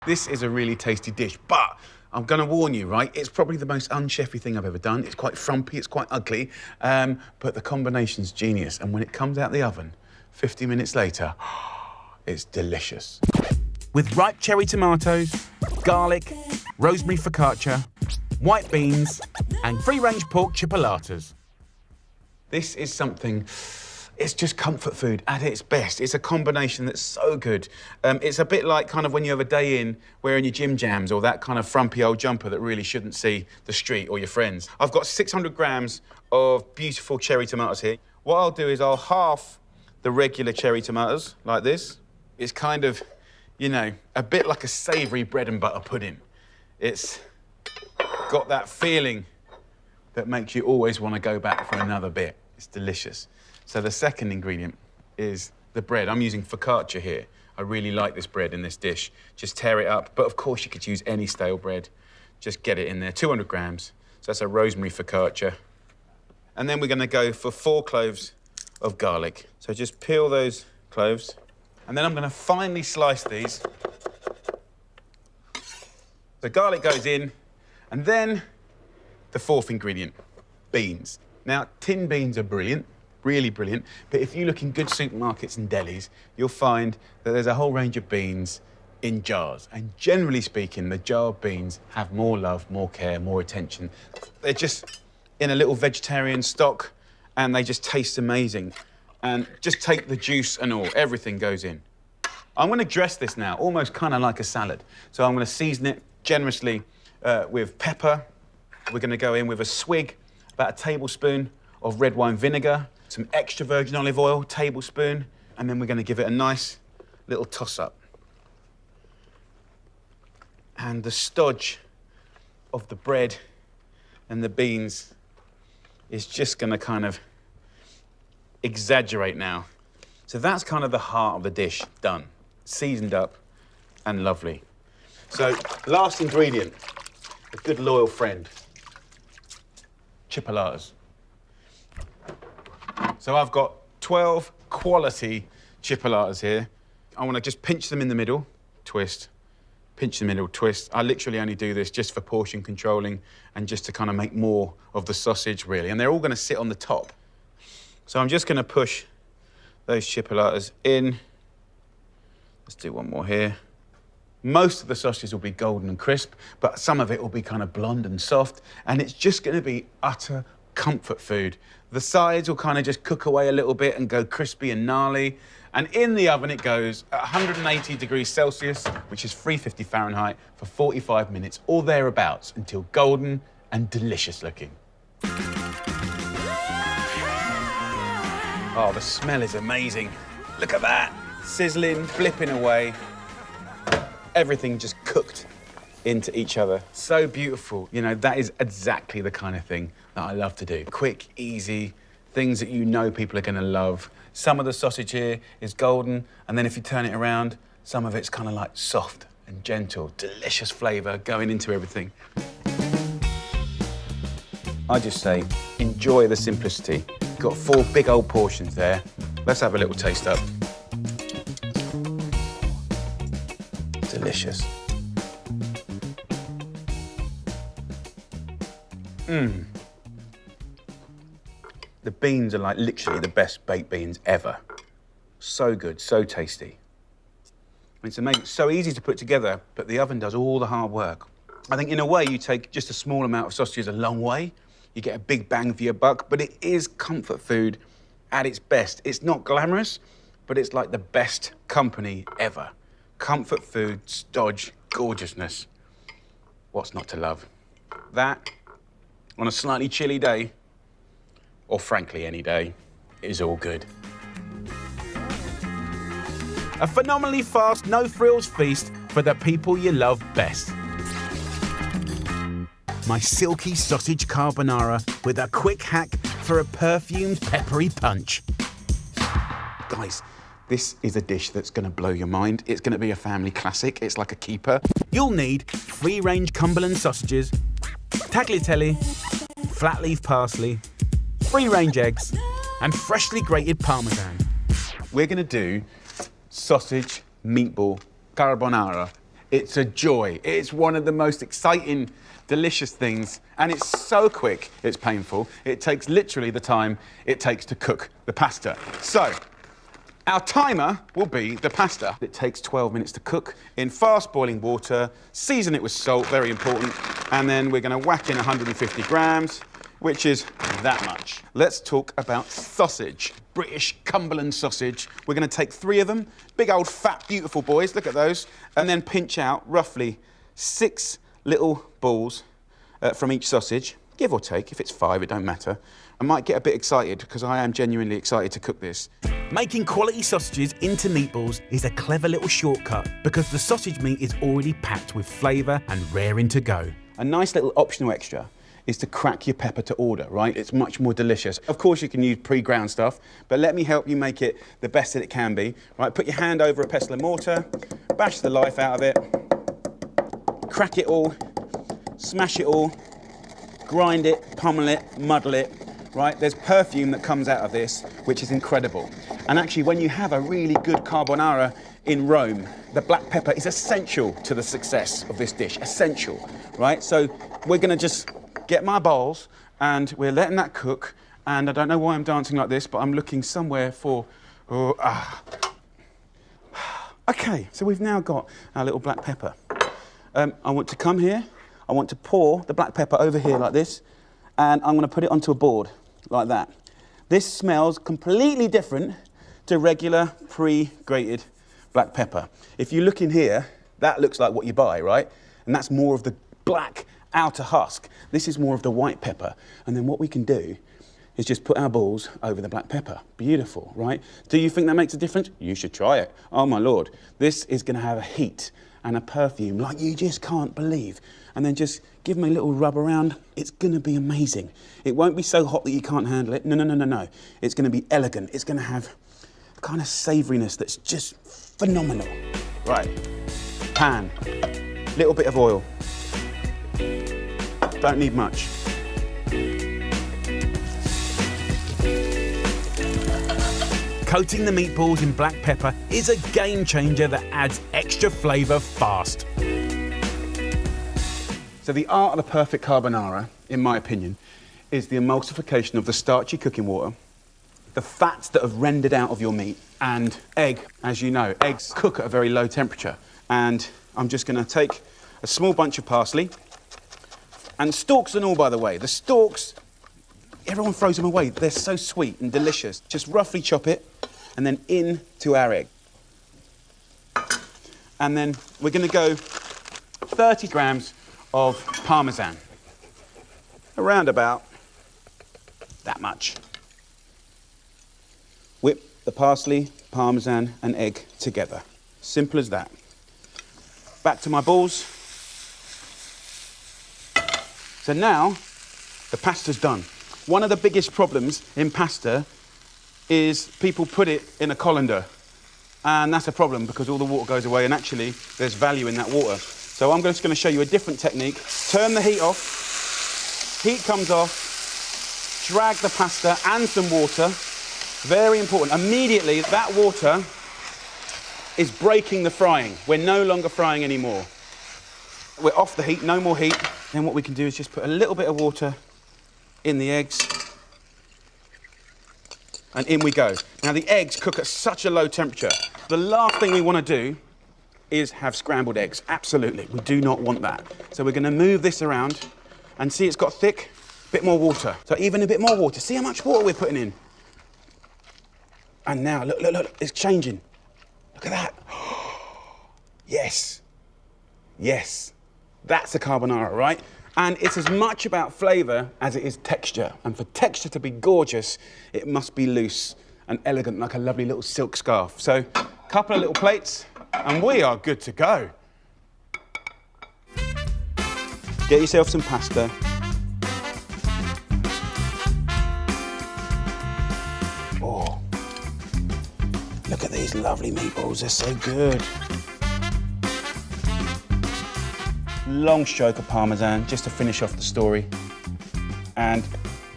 This is a really tasty dish, but I'm going to warn you, right? It's probably the most unchefy thing I've ever done. It's quite frumpy, it's quite ugly, but the combination's genius. And when it comes out the oven, 50 minutes later, it's delicious. With ripe cherry tomatoes, garlic, rosemary focaccia, white beans, and free-range pork chipolatas. This is something, it's just comfort food at its best. It's a combination that's so good. It's a bit like kind of when you have a day in wearing your gym jams or that kind of frumpy old jumper that really shouldn't see the street or your friends. I've got 600 grams of beautiful cherry tomatoes here. What I'll do is I'll half the regular cherry tomatoes like this. It's kind of, you know, a bit like a savoury bread and butter pudding. It's got that feeling that makes you always want to go back for another bit. It's delicious. So the second ingredient is the bread. I'm using focaccia here. I really like this bread in this dish. Just tear it up, but of course you could use any stale bread. Just get it in there, 200 grams. So that's a rosemary focaccia. And then we're gonna go for 4 cloves of garlic. So just peel those cloves. And then I'm gonna finely slice these. The garlic goes in, and then the fourth ingredient, beans. Now, tin beans are brilliant, really brilliant, but if you look in good supermarkets and delis, you'll find that there's a whole range of beans in jars. And generally speaking, the jar of beans have more love, more care, more attention. They're just in a little vegetarian stock, and they just taste amazing. And just take the juice and all, everything goes in. I'm gonna dress this now, almost kind of like a salad. So I'm gonna season it generously with pepper. We're gonna go in with a swig, about a tablespoon of red wine vinegar, some extra virgin olive oil, tablespoon, and then we're gonna give it a nice little toss up. And the stodge of the bread and the beans is just gonna kind of exaggerate now. So that's kind of the heart of the dish done, seasoned up and lovely. So last ingredient, a good loyal friend, chipolatas. So I've got 12 quality chipolatas here. I want to just pinch them in the middle, twist, pinch in the middle, twist. I literally only do this just for portion controlling and just to kind of make more of the sausage, really. And they're all going to sit on the top. So I'm just going to push those chipolatas in. Let's do one more here. Most of the sausages will be golden and crisp, but some of it will be kind of blonde and soft, and it's just going to be utter comfort food. The sides will kind of just cook away a little bit and go crispy and gnarly, and in the oven it goes at 180 degrees Celsius, which is 350 Fahrenheit, for 45 minutes or thereabouts until golden and delicious looking. Oh, the smell is amazing. Look at that. Sizzling, flipping away. Everything just cooked into each other. So beautiful. You know, that is exactly the kind of thing that I love to do. Quick, easy, things that you know people are gonna love. Some of the sausage here is golden, and then if you turn it around, some of it's kind of like soft and gentle, delicious flavour going into everything. I just say, enjoy the simplicity. Got 4 big old portions there. Let's have a little taste up. Delicious. Mmm. The beans are like literally the best baked beans ever. So good, so tasty. It's amazing, so easy to put together, but the oven does all the hard work. I think in a way you take just a small amount of sausages a long way. You get a big bang for your buck, but it is comfort food at its best. It's not glamorous, but it's like the best company ever. Comfort food, stodge, gorgeousness. What's not to love? That, on a slightly chilly day, or frankly any day, is all good. A phenomenally fast, no-frills feast for the people you love best. My silky sausage carbonara with a quick hack for a perfumed peppery punch. Guys, this is a dish that's going to blow your mind. It's going to be a family classic. It's like a keeper. You'll need free-range Cumberland sausages, tagliatelle, flat-leaf parsley, free-range eggs, and freshly grated Parmesan. We're going to do sausage, meatball, carbonara It's a joy. It's one of the most exciting, delicious things, and it's so quick, it's painful. It takes literally the time it takes to cook the pasta. So, our timer will be the pasta. It takes 12 minutes to cook in fast boiling water. Season it with salt, very important. And then we're gonna whack in 150 grams, which is that much. Let's talk about sausage. British Cumberland sausage. We're gonna take 3 of them, big old fat, beautiful boys, look at those, and then pinch out roughly 6 little balls from each sausage, give or take. If it's 5, it don't matter. I might get a bit excited because I am genuinely excited to cook this. Making quality sausages into meatballs is a clever little shortcut because the sausage meat is already packed with flavour and raring to go. A nice little optional extra is to crack your pepper to order, right? It's much more delicious. Of course, you can use pre-ground stuff, but let me help you make it the best that it can be, right? Put your hand over a pestle and mortar, bash the life out of it, crack it all, smash it all, grind it, pummel it, muddle it, right? There's perfume that comes out of this, which is incredible. And actually, when you have a really good carbonara in Rome, the black pepper is essential to the success of this dish, essential, right? So we're gonna just get my bowls and we're letting that cook. And I don't know why I'm dancing like this, but I'm looking somewhere for, Okay, so we've now got our little black pepper. I want to come here, I want to pour the black pepper over here like this, and I'm gonna put it onto a board like that. This smells completely different to regular pre-grated black pepper. If you look in here, that looks like what you buy, right? And that's more of the black outer husk. This is more of the white pepper. And then what we can do is just put our balls over the black pepper. Beautiful, right? Do you think that makes a difference? You should try it. Oh my Lord. This is gonna have a heat and a perfume like you just can't believe. And then just give them a little rub around. It's gonna be amazing. It won't be so hot that you can't handle it. No, no, no, no, no. It's gonna be elegant. It's gonna have a kind of savouriness that's just phenomenal. Right, pan, little bit of oil. Don't need much. Coating the meatballs in black pepper is a game changer that adds extra flavour fast. So the art of the perfect carbonara, in my opinion, is the emulsification of the starchy cooking water, the fats that have rendered out of your meat, and egg. As you know, eggs cook at a very low temperature. And I'm just gonna take a small bunch of parsley, and stalks and all, by the way. The stalks, everyone throws them away. They're so sweet and delicious. Just roughly chop it, and then into our egg. And then we're gonna go 30 grams of Parmesan. Around about that much. Whip the parsley, Parmesan, and egg together. Simple as that. Back to my balls. So now, the pasta's done. One of the biggest problems in pasta is people put it in a colander. And that's a problem because all the water goes away and actually there's value in that water. So I'm just gonna show you a different technique. Turn the heat off, heat comes off, drag the pasta and some water. Very important. Immediately, that water is breaking the frying. We're no longer frying anymore. We're off the heat, no more heat. Then what we can do is just put a little bit of water in the eggs. And in we go. Now the eggs cook at such a low temperature. The last thing we want to do is have scrambled eggs. Absolutely, we do not want that. So we're going to move this around and see it's got thick, bit more water. So even a bit more water. See how much water we're putting in. And now, look, look, look, it's changing. Look at that. Yes, yes. That's a carbonara, right? And it's as much about flavour as it is texture. And for texture to be gorgeous, it must be loose and elegant, like a lovely little silk scarf. So, a couple of little plates, and we are good to go. Get yourself some pasta. Oh, look at these lovely meatballs, they're so good. Long stroke of Parmesan, just to finish off the story. And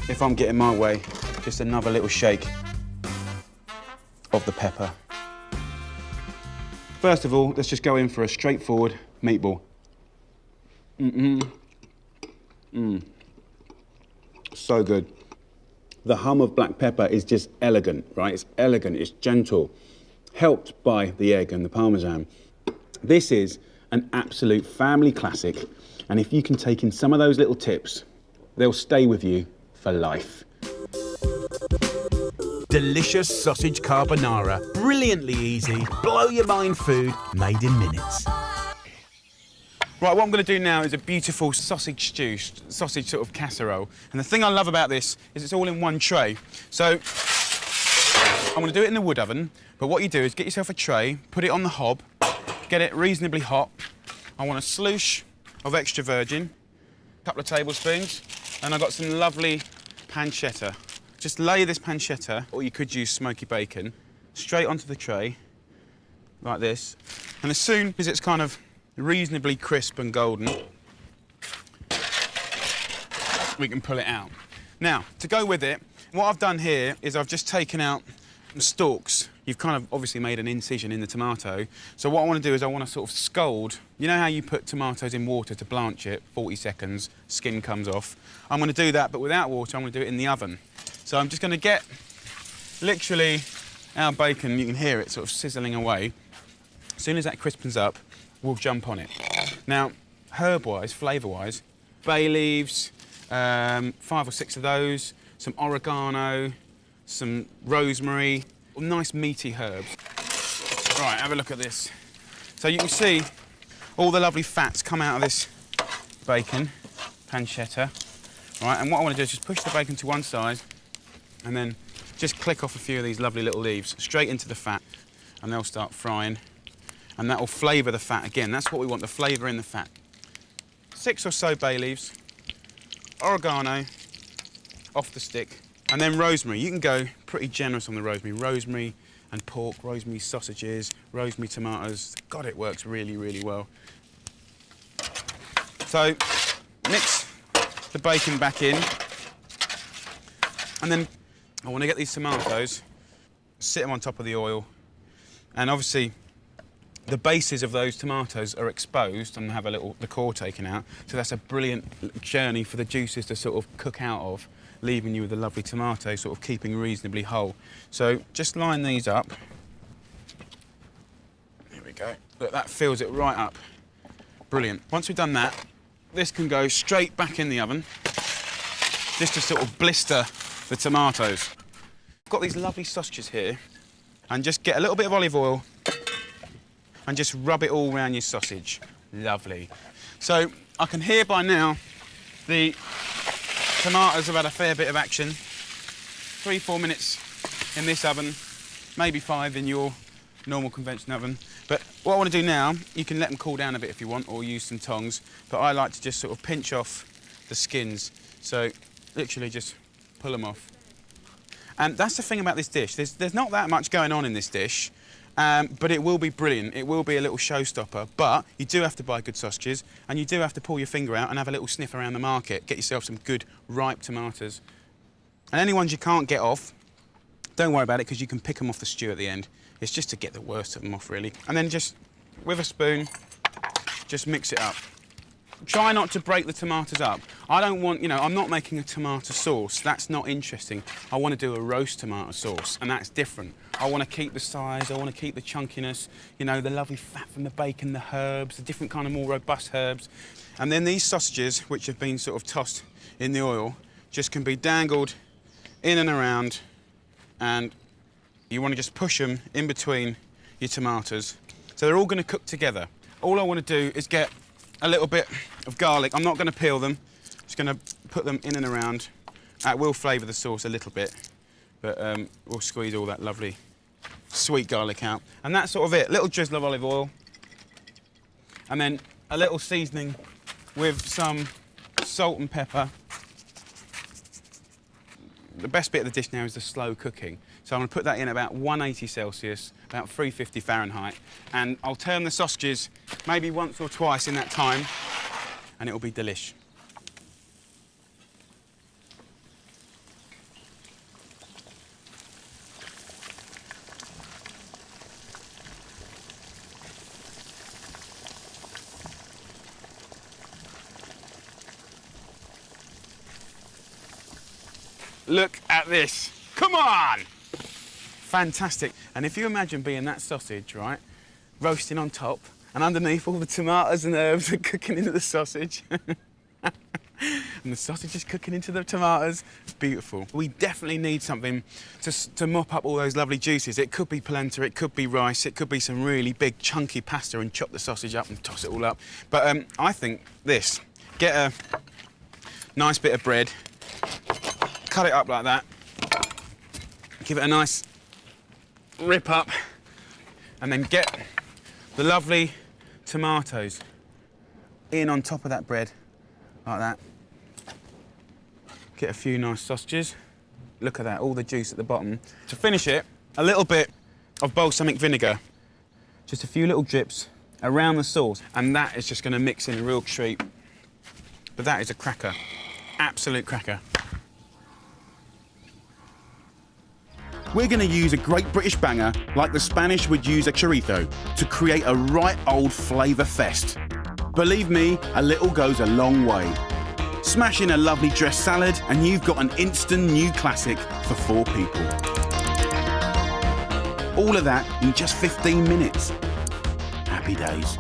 if I'm getting my way, just another little shake of the pepper. First of all, let's just go in for a straightforward meatball. So good. The hum of black pepper is just elegant, right? It's elegant, it's gentle, helped by the egg and the parmesan. This is an absolute family classic, and if you can take in some of those little tips, they'll stay with you for life. Delicious sausage carbonara. Brilliantly easy, blow your mind food made in minutes. Right, what I'm going to do now is a beautiful sausage stew, sausage sort of casserole. And the thing I love about this is it's all in one tray. So I'm going to do it in the wood oven, but what you do is get yourself a tray, put it on the hob, get it reasonably hot. I want a sloosh of extra virgin, a couple of tablespoons, and I've got some lovely pancetta. Just lay this pancetta, or you could use smoky bacon, straight onto the tray, like this. And as soon as it's kind of reasonably crisp and golden, we can pull it out. Now, to go with it, what I've done here is I've just taken out the stalks. You've kind of obviously made an incision in the tomato. So what I want to do is I want to sort of scald. You know how you put tomatoes in water to blanch it, 40 seconds, skin comes off. I'm going to do that, but without water, I'm going to do it in the oven. So I'm just going to get literally our bacon, you can hear it sort of sizzling away. As soon as that crispens up, we'll jump on it. Now, herb-wise, flavour-wise, bay leaves, 5 or 6 of those, some oregano, some rosemary, nice meaty herbs. Right, have a look at this. So you can see all the lovely fats come out of this bacon, pancetta. Right, and what I want to do is just push the bacon to one side and then just click off a few of these lovely little leaves straight into the fat, and they'll start frying. And that will flavour the fat again. That's what we want, the flavour in the fat. 6 or so bay leaves, oregano off the stick, and then rosemary. You can go pretty generous on the rosemary. Rosemary and pork, rosemary sausages, rosemary tomatoes. God, it works really, really well. So mix the bacon back in, and then I want to get these tomatoes, sit them on top of the oil, and obviously the bases of those tomatoes are exposed and have the core taken out, so that's a brilliant journey for the juices to sort of cook out of, leaving you with a lovely tomato, sort of keeping reasonably whole. So just line these up. There we go. Look, that fills it right up. Brilliant. Once we've done that, this can go straight back in the oven, just to sort of blister the tomatoes. I've got these lovely sausages here, and just get a little bit of olive oil and just rub it all around your sausage. Lovely. So I can hear by now the tomatoes have had a fair bit of action. 3-4 minutes in this oven, maybe 5 in your normal conventional oven. But what I want to do now, you can let them cool down a bit if you want, or use some tongs, but I like to just sort of pinch off the skins. So literally just pull them off. And that's the thing about this dish. There's not that much going on in this dish. But it will be brilliant. It will be a little showstopper. But you do have to buy good sausages, and you do have to pull your finger out and have a little sniff around the market. Get yourself some good, ripe tomatoes. And any ones you can't get off, don't worry about it, because you can pick them off the stew at the end. It's just to get the worst of them off, really. And then just, with a spoon, just mix it up. Try not to break the tomatoes up. I don't want, I'm not making a tomato sauce. That's not interesting. I want to do a roast tomato sauce, and that's different. I want to keep the size, I want to keep the chunkiness, the lovely fat from the bacon, the herbs, the different kind of more robust herbs. And then these sausages, which have been sort of tossed in the oil, just can be dangled in and around, and you want to just push them in between your tomatoes. So they're all going to cook together. All I want to do is get a little bit of garlic. I'm not going to peel them, just going to put them in and around. That will flavour the sauce a little bit, but we'll squeeze all that lovely sweet garlic out. And that's sort of it. A little drizzle of olive oil, and then a little seasoning with some salt and pepper. The best bit of the dish now is the slow cooking. So I'm going to put that in about 180 Celsius, about 350 Fahrenheit, and I'll turn the sausages maybe once or twice in that time, and it'll be delish. Look at this. Come on! Fantastic. And if you imagine being that sausage, right, roasting on top, and underneath all the tomatoes and herbs are cooking into the sausage. And the sausage is cooking into the tomatoes. Beautiful. We definitely need something to mop up all those lovely juices. It could be polenta, it could be rice, it could be some really big chunky pasta, and chop the sausage up and toss it all up. But I think this. Get a nice bit of bread, cut it up like that, give it a nice rip up, and then get the lovely tomatoes in on top of that bread, like that. Get a few nice sausages. Look at that, all the juice at the bottom. To finish it, a little bit of balsamic vinegar. Just a few little drips around the sauce, and that is just going to mix in a real treat. But that is a cracker, absolute cracker. We're going to use a great British banger like the Spanish would use a chorizo to create a right old flavour fest. Believe me, a little goes a long way. Smash in a lovely dressed salad and you've got an instant new classic for 4 people. All of that in just 15 minutes. Happy days.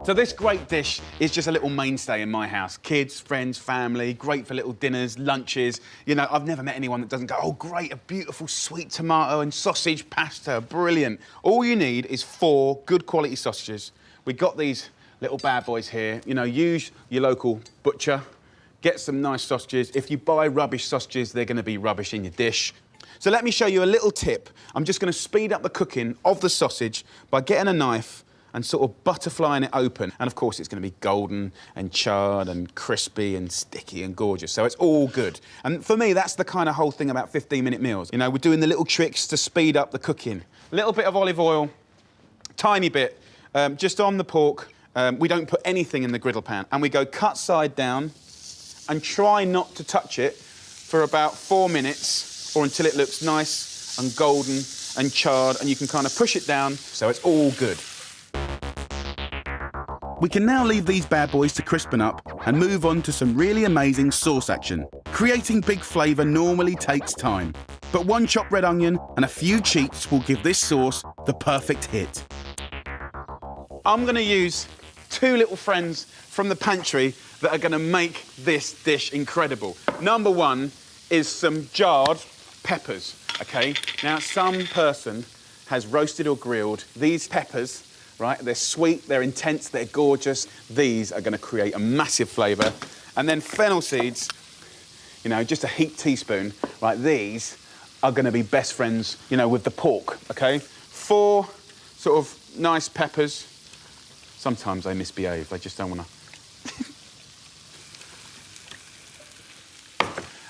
So this great dish is just a little mainstay in my house. Kids, friends, family, great for little dinners, lunches. You know, I've never met anyone that doesn't go, oh, great, a beautiful sweet tomato and sausage pasta, brilliant. All you need is 4 good quality sausages. We got these little bad boys here. You know, use your local butcher, get some nice sausages. If you buy rubbish sausages, they're gonna be rubbish in your dish. So let me show you a little tip. I'm just gonna speed up the cooking of the sausage by getting a knife and sort of butterflying it open. And of course, it's gonna be golden and charred and crispy and sticky and gorgeous, so it's all good. And for me, that's the kind of whole thing about 15-minute meals. You know, we're doing the little tricks to speed up the cooking. A little bit of olive oil, tiny bit, just on the pork. We don't put anything in the griddle pan, and we go cut side down and try not to touch it for about 4 minutes or until it looks nice and golden and charred, and you can kind of push it down so it's all good. We can now leave these bad boys to crispen up and move on to some really amazing sauce action. Creating big flavour normally takes time, but 1 chopped red onion and a few cheats will give this sauce the perfect hit. I'm gonna use 2 little friends from the pantry that are gonna make this dish incredible. Number 1 is some jarred peppers, okay? Now, some person has roasted or grilled these peppers, right? They're sweet, they're intense, they're gorgeous. These are gonna create a massive flavour. And then fennel seeds, you know, just a heaped teaspoon, right? These are gonna be best friends, you know, with the pork, okay? 4 sort of nice peppers. Sometimes they misbehave, they just don't wanna.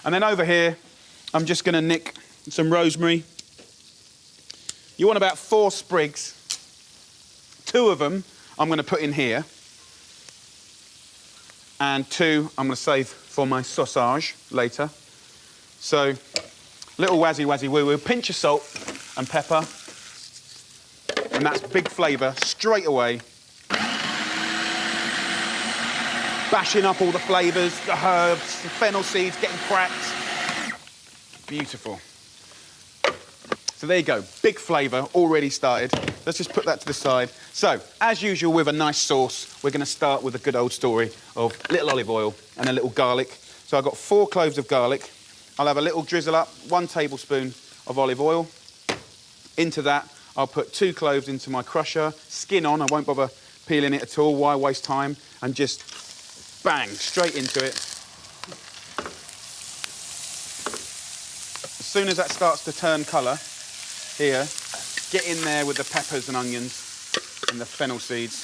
And then over here, I'm just gonna nick some rosemary. You want about 4 sprigs. 2 of them I'm gonna put in here. And 2 I'm gonna save for my sausage later. So, little wazzy woo woo, pinch of salt and pepper. And that's big flavour straight away. Bashing up all the flavours, the herbs, the fennel seeds getting cracked. Beautiful. So there you go, big flavour already started. Let's just put that to the side. So, as usual with a nice sauce, we're gonna start with a good old story of little olive oil and a little garlic. So I've got 4 cloves of garlic. I'll have a little drizzle up, 1 tablespoon of olive oil. Into that, I'll put 2 cloves into my crusher, skin on, I won't bother peeling it at all, why waste time? And just bang, straight into it. As soon as that starts to turn colour, here, get in there with the peppers and onions and the fennel seeds.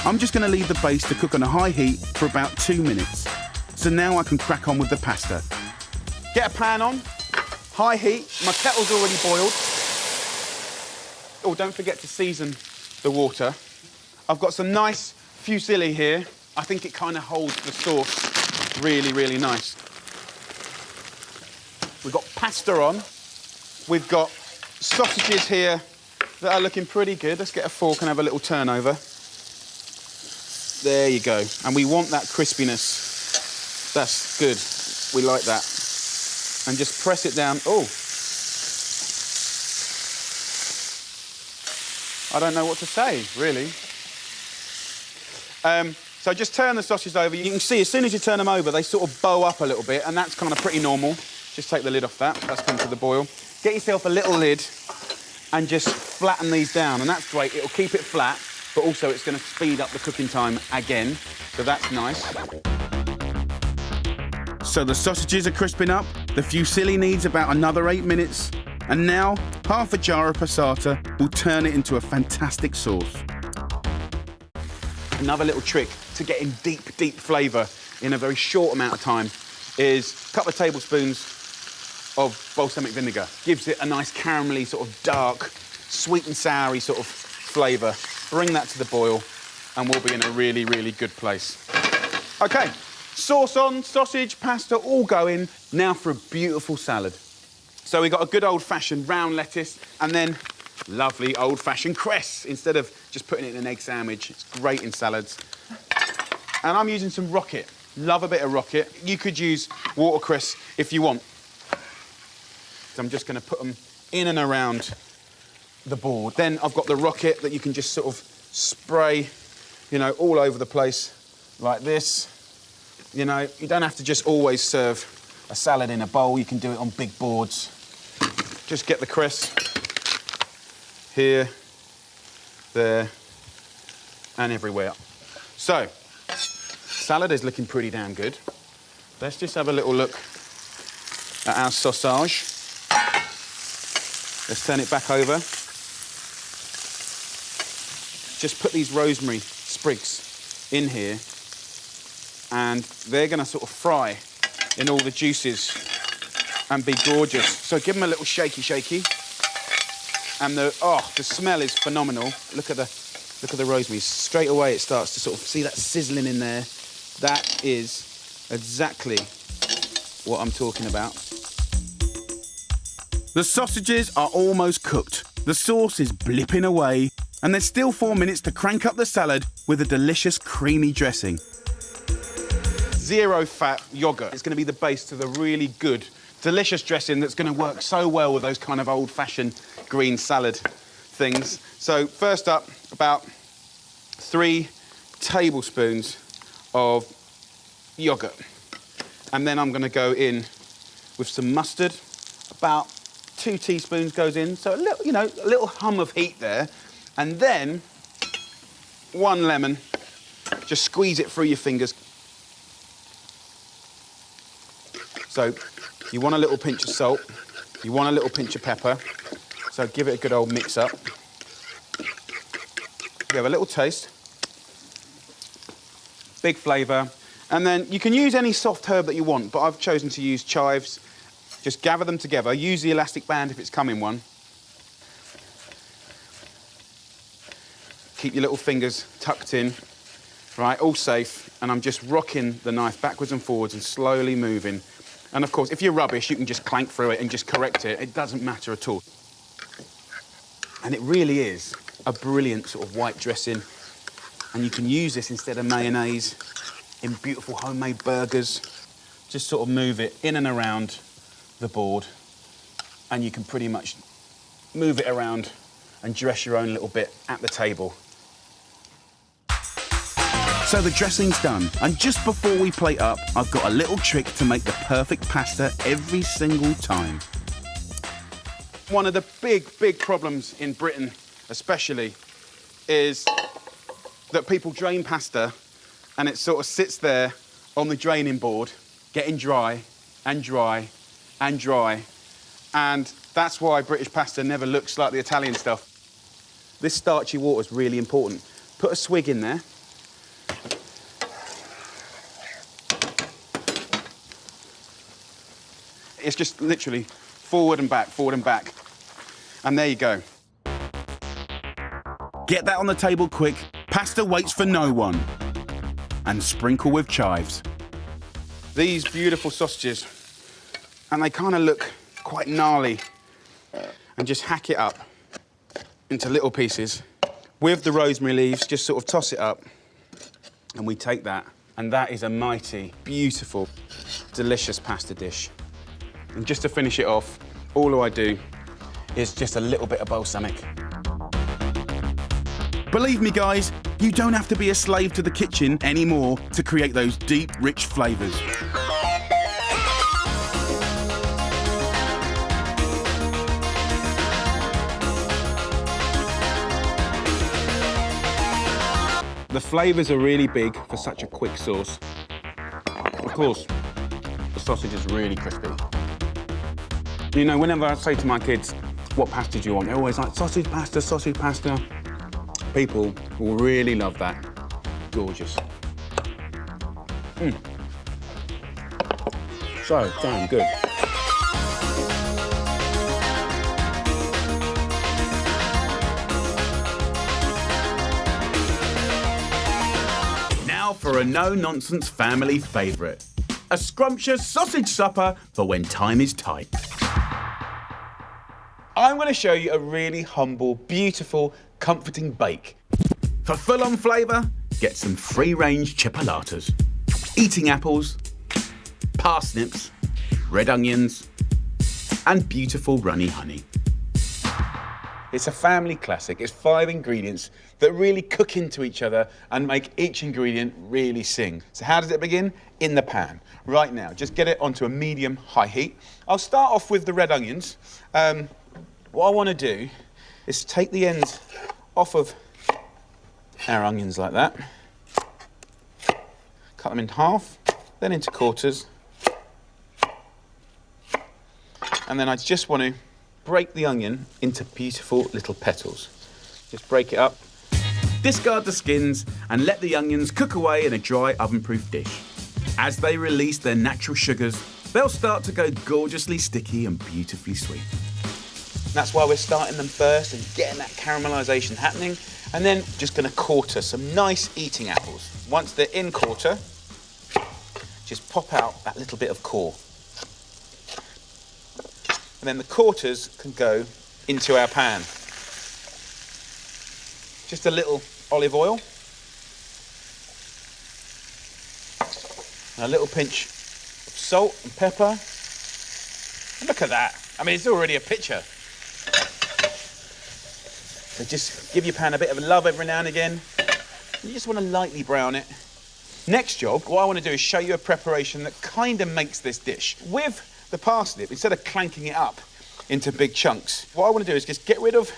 I'm just going to leave the base to cook on a high heat for about 2 minutes. So now I can crack on with the pasta. Get a pan on, high heat, my kettle's already boiled. Oh, don't forget to season the water. I've got some nice fusilli here. I think it kind of holds the sauce really, really nice. We've got pasta on. We've got sausages here that are looking pretty good. Let's get a fork and have a little turnover. There you go. And we want that crispiness. That's good. We like that. And just press it down. Oh. I don't know what to say, really. So just turn the sausages over. You can see as soon as you turn them over, they sort of bow up a little bit, and that's kind of pretty normal. Just take the lid off that. That's come to the boil. Get yourself a little lid and just flatten these down, and that's great. It'll keep it flat, but also it's going to speed up the cooking time again, so that's nice. So the sausages are crisping up, the fusilli needs about another 8 minutes, and now half a jar of passata will turn it into a fantastic sauce. Another little trick to getting deep, deep flavour in a very short amount of time is a couple of tablespoons of balsamic vinegar. Gives it a nice caramelly, sort of dark, sweet and soury sort of flavour. Bring that to the boil and we'll be in a really, really good place. OK, sauce on, sausage, pasta, all going. Now for a beautiful salad. So we've got a good old-fashioned round lettuce and then lovely old-fashioned cress instead of just putting it in an egg sandwich. It's great in salads. And I'm using some rocket. Love a bit of rocket. You could use watercress if you want. So I'm just going to put them in and around the board. Then I've got the rocket that you can just sort of spray, you know, all over the place like this. You know, you don't have to just always serve a salad in a bowl. You can do it on big boards. Just get the cress here, there, and everywhere. So, salad is looking pretty damn good. Let's just have a little look at our sausage. Let's turn it back over. Just put these rosemary sprigs in here, and they're going to sort of fry in all the juices and be gorgeous. So give them a little shaky. And the smell is phenomenal. Look at the rosemary. Straight away it starts to sort of see that sizzling in there. That is exactly what I'm talking about. The sausages are almost cooked. The sauce is blipping away, and there's still 4 minutes to crank up the salad with a delicious creamy dressing. Zero fat yogurt. It's going to be the base to the really good, delicious dressing that's going to work so well with those kind of old-fashioned green salad things. So first up, about 3 tablespoons of yogurt. And then I'm going to go in with some mustard. About 2 teaspoons goes in, so a little, you know, a little hum of heat there. And then 1 lemon. Just squeeze it through your fingers. So you want a little pinch of salt. You want a little pinch of pepper. So give it a good old mix up. You have a little taste. Big flavour. And then you can use any soft herb that you want, but I've chosen to use chives. Just gather them together. Use the elastic band if it's come in one. Keep your little fingers tucked in. Right, all safe. And I'm just rocking the knife backwards and forwards and slowly moving. And of course, if you're rubbish, you can just clank through it and just correct it. It doesn't matter at all. And it really is a brilliant sort of white dressing. And you can use this instead of mayonnaise in beautiful homemade burgers. Just sort of move it in and around the board. And you can pretty much move it around and dress your own little bit at the table. So the dressing's done, and just before we plate up, I've got a little trick to make the perfect pasta every single time. One of the big problems in Britain, especially, is that people drain pasta and it sort of sits there on the draining board, getting dry and dry and dry. And that's why British pasta never looks like the Italian stuff. This starchy water is really important. Put a swig in there. It's just literally forward and back, forward and back. And there you go. Get that on the table quick. Pasta waits for no one. And sprinkle with chives. These beautiful sausages, and they kind of look quite gnarly. And just hack it up into little pieces. With the rosemary leaves, just sort of toss it up. And we take that, and that is a mighty, beautiful, delicious pasta dish. And just to finish it off, all I do is just a little bit of balsamic. Believe me, guys, you don't have to be a slave to the kitchen anymore to create those deep, rich flavours. The flavours are really big for such a quick sauce. Of course, the sausage is really crispy. You know, whenever I say to my kids, what pasta do you want? They're always like, sausage pasta, sausage pasta. People will really love that. Gorgeous. So damn good. Now for a no-nonsense family favourite. A scrumptious sausage supper for when time is tight. I'm going to show you a really humble, beautiful, comforting bake. For full-on flavour, get some free-range chipolatas. Eating apples, parsnips, red onions, and beautiful runny honey. It's a family classic. It's 5 ingredients that really cook into each other and make each ingredient really sing. So how does it begin? In the pan. Right now, just get it onto a medium-high heat. I'll start off with the red onions. What I want to do is take the ends off of our onions like that. Cut them in half, then into quarters. And then I just want to break the onion into beautiful little petals. Just break it up. Discard the skins and let the onions cook away in a dry oven-proof dish. As they release their natural sugars, they'll start to go gorgeously sticky and beautifully sweet. That's why we're starting them first and getting that caramelisation happening. And then just going to quarter some nice eating apples. Once they're in quarter, just pop out that little bit of core. And then the quarters can go into our pan. Just a little olive oil. And a little pinch of salt and pepper. And look at that. I mean, it's already a picture. So just give your pan a bit of a love every now and again. You just want to lightly brown it. Next job, what I want to do is show you a preparation that kind of makes this dish. With the parsnip, instead of clanking it up into big chunks, what I want to do is just get rid of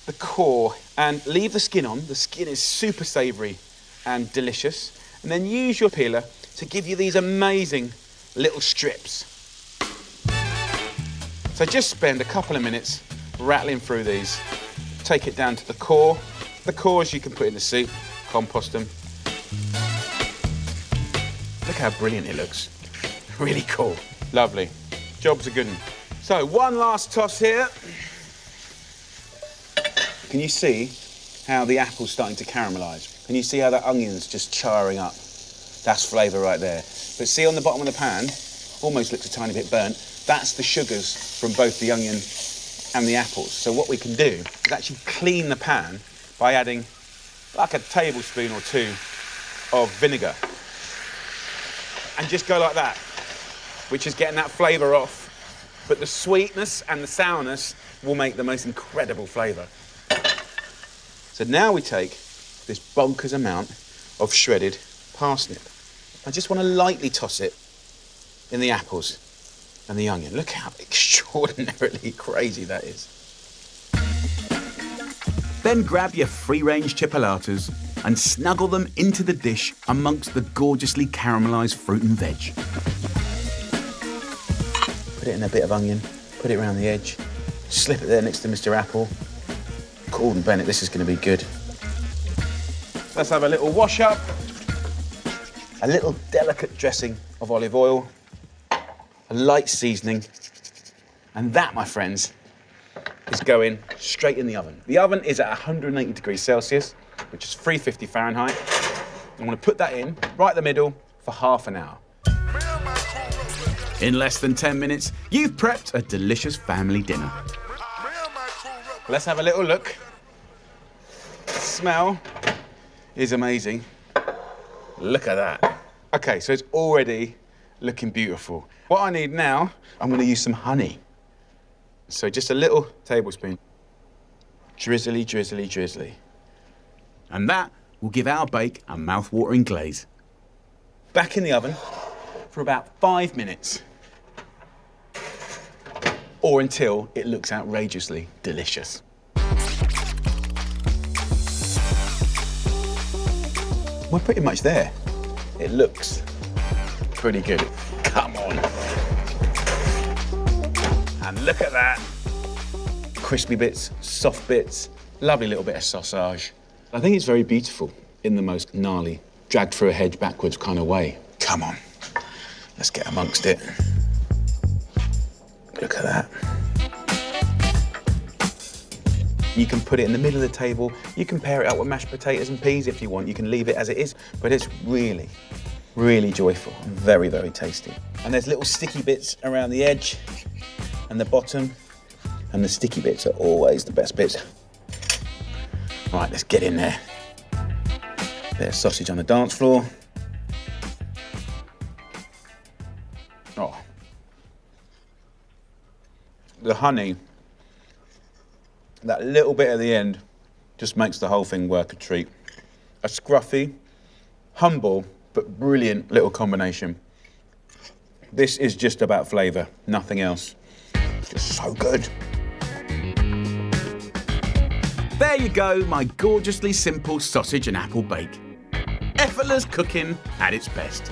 the core and leave the skin on. The skin is super savoury and delicious. And then use your peeler to give you these amazing little strips. So just spend a couple of minutes rattling through these. Take it down to the core. The cores you can put in the soup, compost them. Look how brilliant it looks. Really cool. Lovely. Job's a good one. So one last toss here. Can you see how the apple's starting to caramelise? Can you see how that onion's just charring up? That's flavour right there. But see on the bottom of the pan, almost looks a tiny bit burnt. That's the sugars from both the onion and the apples. So what we can do is actually clean the pan by adding like a tablespoon or 2 of vinegar. And just go like that, which is getting that flavour off. But the sweetness and the sourness will make the most incredible flavour. So now we take this bonkers amount of shredded parsnip. I just want to lightly toss it in the apples and the onion. Look how extraordinarily crazy that is. Then grab your free-range chipolatas and snuggle them into the dish amongst the gorgeously caramelised fruit and veg. Put it in a bit of onion, put it around the edge, slip it there next to Mr. Apple. Gordon Bennett, this is going to be good. Let's have a little wash up, a little delicate dressing of olive oil, a light seasoning, and that, my friends, is going straight in the oven. The oven is at 180 degrees Celsius, which is 350 Fahrenheit. I'm going to put that in right in the middle for half an hour. In less than 10 minutes, you've prepped a delicious family dinner. Let's have a little look. The smell is amazing. Look at that. Okay, so it's already looking beautiful. What I need now, I'm gonna use some honey. So just a little tablespoon. Drizzly, drizzly, drizzly. And that will give our bake a mouth-watering glaze. Back in the oven for about 5 minutes. Or until it looks outrageously delicious. We're pretty much there. It looks pretty good. Come on. And look at that. Crispy bits, soft bits, lovely little bit of sausage. I think it's very beautiful in the most gnarly, dragged through a hedge backwards kind of way. Come on, let's get amongst it. Look at that. You can put it in the middle of the table. You can pair it up with mashed potatoes and peas if you want. You can leave it as it is, but it's really, really joyful and very, very tasty. And there's little sticky bits around the edge and the bottom, and the sticky bits are always the best bits. Right, let's get in there. Bit of sausage on the dance floor. Oh. The honey, that little bit at the end, just makes the whole thing work a treat. A scruffy, humble, but brilliant little combination. This is just about flavour, nothing else. Just so good. There you go, my gorgeously simple sausage and apple bake. Effortless cooking at its best.